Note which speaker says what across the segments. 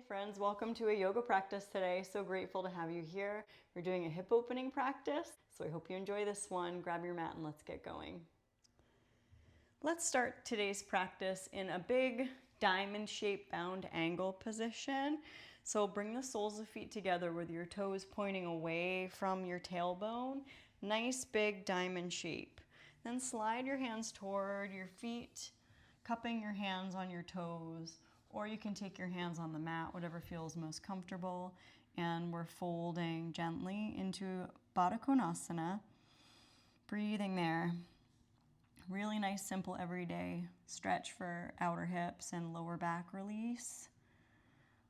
Speaker 1: Friends, welcome to a yoga practice today. So grateful to have you here. We're doing a hip opening practice, so I hope you enjoy this one. Grab your mat and let's get going. Let's start today's practice in a big diamond shaped bound angle position. So bring the soles of feet together with your toes pointing away from your tailbone. Nice big diamond shape. Then slide your hands toward your feet, cupping your hands on your toes. Or you can take your hands on the mat, whatever feels most comfortable. And we're folding gently into Baddha Konasana. Breathing there. Really nice, simple, everyday stretch for outer hips and lower back release.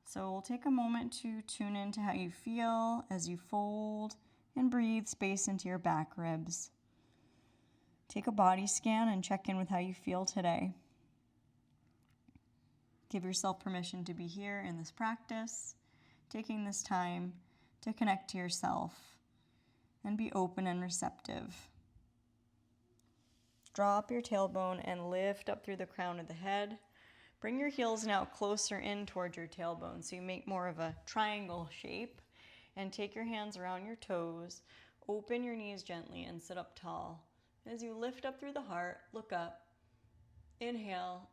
Speaker 1: So we'll take a moment to tune into how you feel as you fold and breathe space into your back ribs. Take a body scan and check in with how you feel today. Give yourself permission to be here in this practice, taking this time to connect to yourself and be open and receptive. Drop your tailbone and lift up through the crown of the head. Bring your heels now closer in towards your tailbone so you make more of a triangle shape. And take your hands around your toes. Open your knees gently and sit up tall. As you lift up through the heart, look up. Inhale.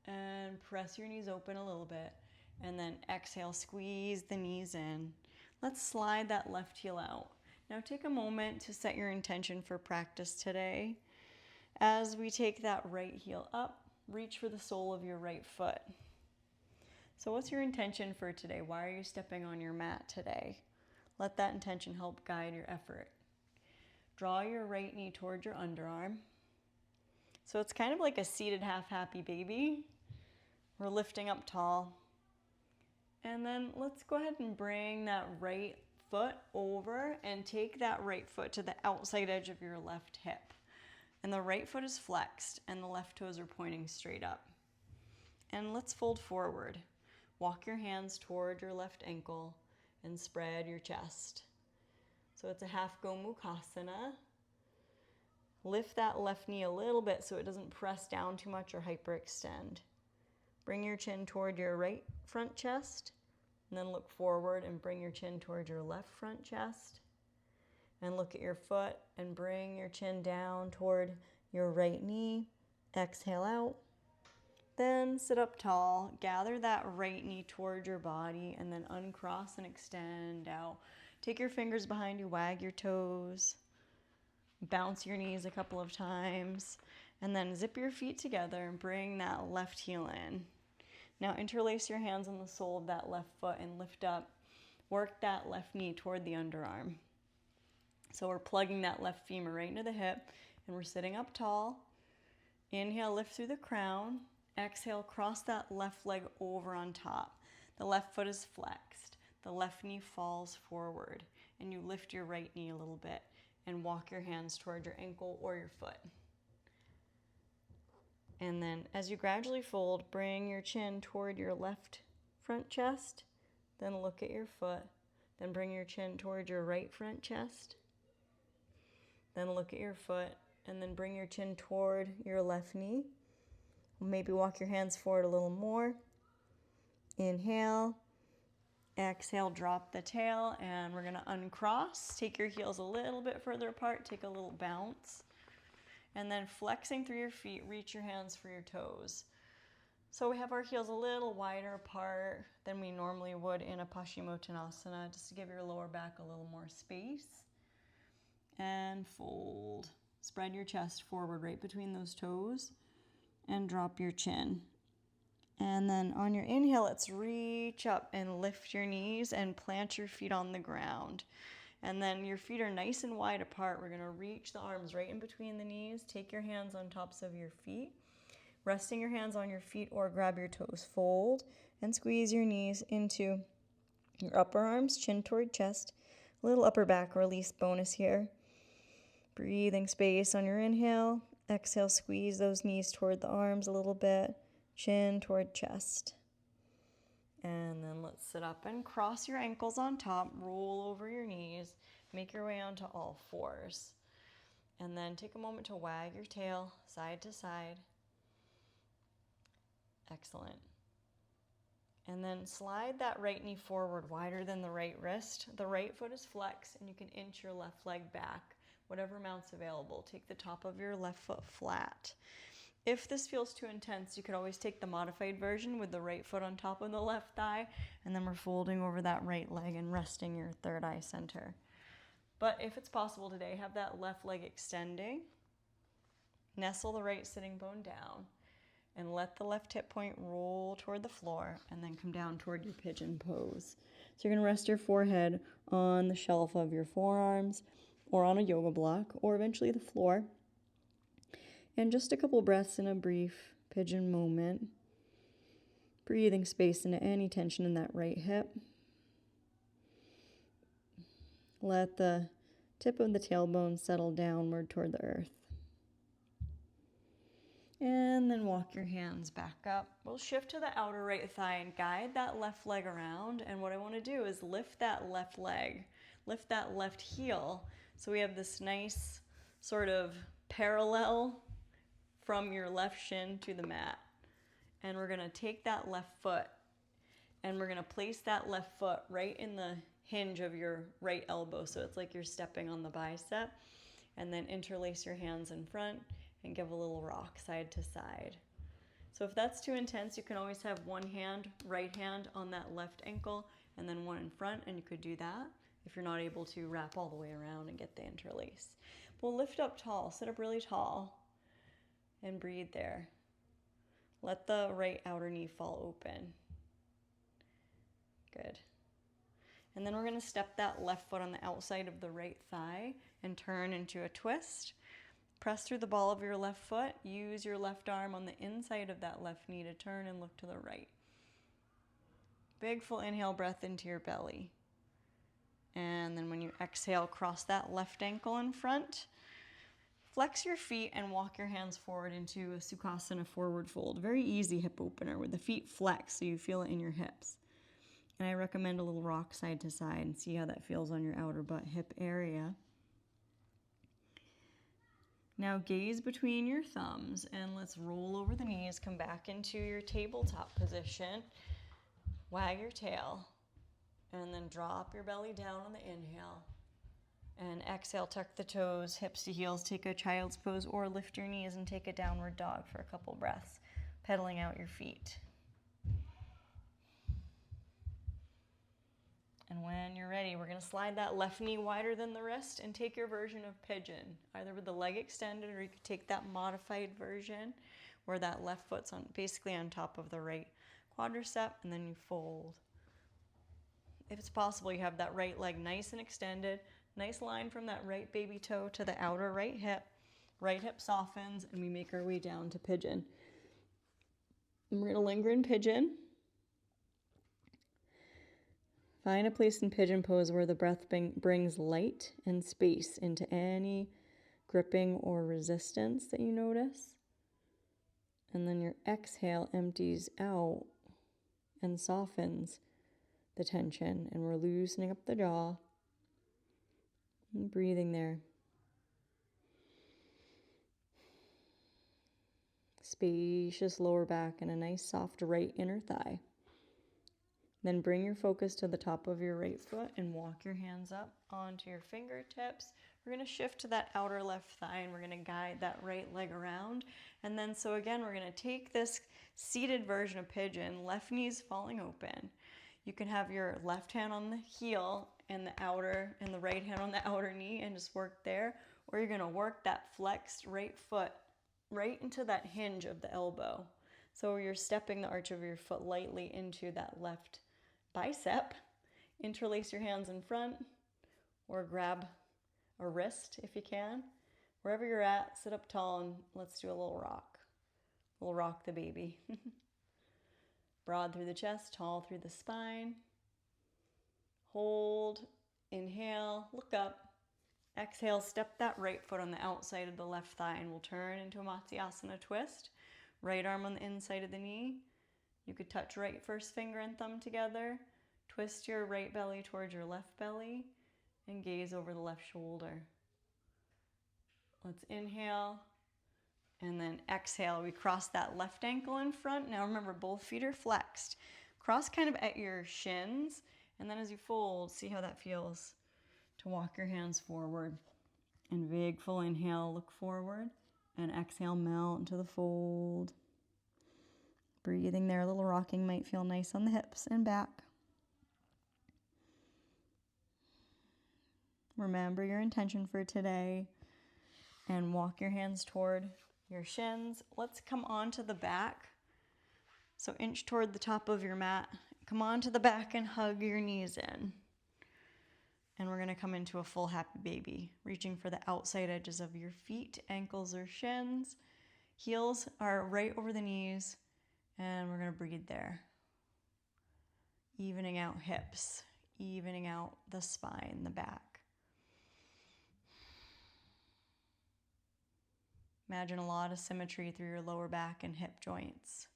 Speaker 1: And press your knees open a little bit. And then exhale, squeeze the knees in. Let's slide that left heel out. Now take a moment to set your intention for practice today. As we take that right heel up, reach for the sole of your right foot. So what's your intention for today? Why are you stepping on your mat today? Let that intention help guide your effort. Draw your right knee toward your underarm. So it's kind of like a seated half happy baby. We're lifting up tall. And then let's go ahead and bring that right foot over and take that right foot to the outside edge of your left hip. And the right foot is flexed and the left toes are pointing straight up. And let's fold forward. Walk your hands toward your left ankle and spread your chest. So it's a half Gomukhasana. Lift that left knee a little bit so it doesn't press down too much or hyperextend. Bring your chin toward your right front chest, and then look forward and bring your chin toward your left front chest. And look at your foot and bring your chin down toward your right knee. Exhale out. Then sit up tall. Gather that right knee toward your body and then uncross and extend out. Take your fingers behind you, wag your toes. Bounce your knees a couple of times and then zip your feet together and bring that left heel in. Now interlace your hands on the sole of that left foot and lift up. Work that left knee toward the underarm. So we're plugging that left femur right into the hip and we're sitting up tall. Inhale, lift through the crown. Exhale, cross that left leg over on top. The left foot is flexed. The left knee falls forward and you lift your right knee a little bit and walk your hands toward your ankle or your foot. And then as you gradually fold, bring your chin toward your left front chest, then look at your foot, then bring your chin toward your right front chest, then look at your foot, and then bring your chin toward your left knee. Maybe walk your hands forward a little more. Inhale. Exhale, drop the tail, and we're gonna uncross. Take your heels a little bit further apart, take a little bounce. And then flexing through your feet, reach your hands for your toes. So we have our heels a little wider apart than we normally would in a Paschimottanasana, just to give your lower back a little more space. And fold. Spread your chest forward right between those toes and drop your chin. And then on your inhale, let's reach up and lift your knees and plant your feet on the ground. And then your feet are nice and wide apart. We're gonna reach the arms right in between the knees. Take your hands on tops of your feet. Resting your hands on your feet or grab your toes. Fold and squeeze your knees into your upper arms, chin toward chest. A little upper back release bonus here. Breathing space on your inhale. Exhale, squeeze those knees toward the arms a little bit. Chin toward chest. And then let's sit up and cross your ankles on top, roll over your knees, make your way onto all fours. And then take a moment to wag your tail side to side. Excellent. And then slide that right knee forward wider than the right wrist. The right foot is flexed and you can inch your left leg back, whatever amount's available. Take the top of your left foot flat. If this feels too intense, you could always take the modified version with the right foot on top of the left thigh, and then we're folding over that right leg and resting your third eye center. But if it's possible today, have that left leg extending. Nestle the right sitting bone down and let the left hip point roll toward the floor and then come down toward your pigeon pose. So you're going to rest your forehead on the shelf of your forearms or on a yoga block or eventually the floor. And just a couple breaths in a brief pigeon moment. Breathing space into any tension in that right hip. Let the tip of the tailbone settle downward toward the earth. And then walk your hands back up. We'll shift to the outer right thigh and guide that left leg around. And what I want to do is lift that left leg, lift that left heel. So we have this nice sort of parallel from your left shin to the mat. And we're going to take that left foot and we're going to place that left foot right in the hinge of your right elbow. So it's like you're stepping on the bicep. And then interlace your hands in front and give a little rock side to side. So if that's too intense, you can always have one hand, right hand on that left ankle and then one in front, and you could do that if you're not able to wrap all the way around and get the interlace. We'll lift up tall, sit up really tall and breathe there. Let the right outer knee fall open. Good. And then we're going to step that left foot on the outside of the right thigh and turn into a twist. Press through the ball of your left foot. Use your left arm on the inside of that left knee to turn and look to the right. Big full inhale breath into your belly. And then when you exhale, cross that left ankle in front. Flex your feet and walk your hands forward into a Sukhasana forward fold. Very easy hip opener with the feet flexed so you feel it in your hips. And I recommend a little rock side to side and see how that feels on your outer butt hip area. Now gaze between your thumbs and let's roll over the knees, come back into your tabletop position, wag your tail, and then drop your belly down on the inhale. And exhale, tuck the toes, hips to heels, take a child's pose or lift your knees and take a downward dog for a couple breaths, pedaling out your feet. And when you're ready, we're going to slide that left knee wider than the wrist and take your version of pigeon, either with the leg extended or you could take that modified version where that left foot's basically on top of the right quadricep and then you fold. If it's possible, you have that right leg nice and extended, nice line from that right baby toe to the outer right hip softens and we make our way down to pigeon. And we're going to linger in pigeon. Find a place in pigeon pose where the breath brings light and space into any gripping or resistance that you notice. And then your exhale empties out and softens the tension. And we're loosening up the jaw and breathing there. Spacious lower back and a nice soft right inner thigh. Then bring your focus to the top of your right foot and walk your hands up onto your fingertips. We're going to shift to that outer left thigh and we're going to guide that right leg around. And then so again, we're going to take this seated version of pigeon, left knees falling open. You can have your left hand on the heel and the right hand on the outer knee and just work there. Or you're going to work that flexed right foot right into that hinge of the elbow. So you're stepping the arch of your foot lightly into that left bicep. Interlace your hands in front or grab a wrist if you can. Wherever you're at, sit up tall and let's do a little rock. We'll rock the baby. Broad through the chest, tall through the spine. Hold, inhale, look up. Exhale, step that right foot on the outside of the left thigh and we'll turn into a Matsyasana twist. Right arm on the inside of the knee. You could touch right first finger and thumb together. Twist your right belly towards your left belly and gaze over the left shoulder. Let's inhale and then exhale. We cross that left ankle in front. Now remember, both feet are flexed. cross kind of at your shins, and then as you fold, see how that feels to walk your hands forward. And big full inhale, look forward, and exhale, melt into the fold. Breathing there, a little rocking might feel nice on the hips and back. Remember your intention for today and walk your hands toward your shins. Let's come onto the back. So inch toward the top of your mat. Come onto the back and hug your knees in. And we're going to come into a full happy baby, reaching for the outside edges of your feet, ankles or shins. Heels are right over the knees, and we're going to breathe there. Evening out hips, evening out the spine, the back. Imagine a lot of symmetry through your lower back and hip joints.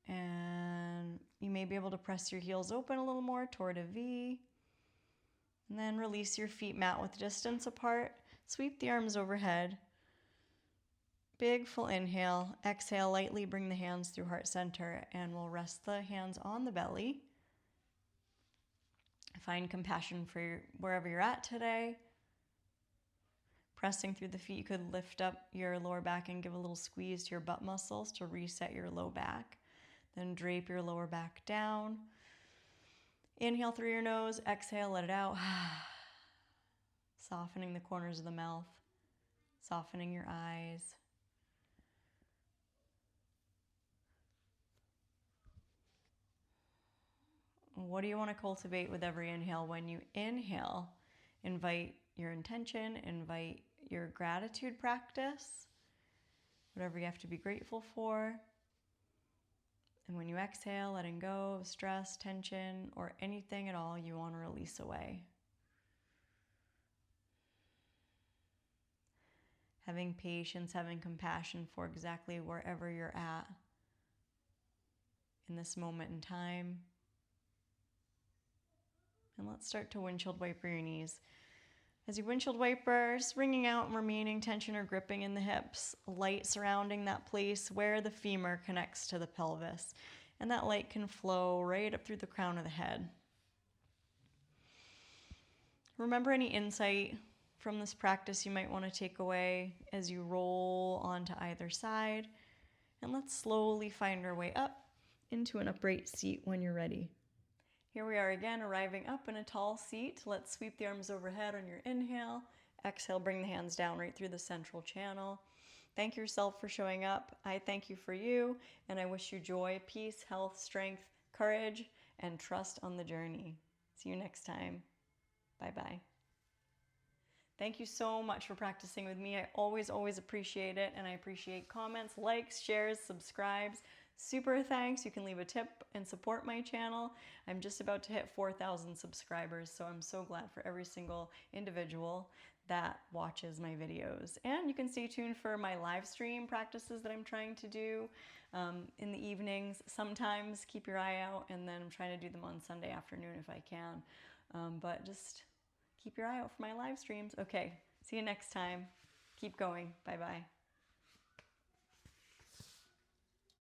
Speaker 1: And you may be able to press your heels open a little more toward a V. And then release your feet mat width distance apart. Sweep the arms overhead. Big full inhale. Exhale, lightly bring the hands through heart center, and we'll rest the hands on the belly. Find compassion for wherever you're at today. Pressing through the feet, you could lift up your lower back and give a little squeeze to your butt muscles to reset your low back. Then drape your lower back down. Inhale through your nose, exhale, let it out. Softening the corners of the mouth, softening your eyes. What do you want to cultivate with every inhale? When you inhale, invite your intention, invite your gratitude practice, whatever you have to be grateful for. And when you exhale, letting go of stress, tension, or anything at all you want to release away. Having patience, having compassion for exactly wherever you're at in this moment in time. And let's start to windshield wiper your knees. As you windshield wiper, just wringing out and remaining tension or gripping in the hips, light surrounding that place where the femur connects to the pelvis. And that light can flow right up through the crown of the head. Remember any insight from this practice you might want to take away as you roll onto either side. And let's slowly find our way up into an upright seat when you're ready. Here we are again, arriving up in a tall seat. Let's sweep the arms overhead on your inhale. Exhale, bring the hands down right through the central channel. Thank yourself for showing up. I thank you for you, and I wish you joy, peace, health, strength, courage, and trust on the journey. See you next time. Bye-bye. Thank you so much for practicing with me. I always appreciate it, and I appreciate comments, likes, shares, subscribes. Super thanks. You can leave a tip and support my channel. I'm just about to hit 4,000 subscribers, so I'm so glad for every single individual that watches my videos. And you can stay tuned for my live stream practices that I'm trying to do in the evenings. Sometimes keep your eye out, and then I'm trying to do them on Sunday afternoon if I can. But just keep your eye out for my live streams. Okay, see you next time. Keep going. Bye-bye.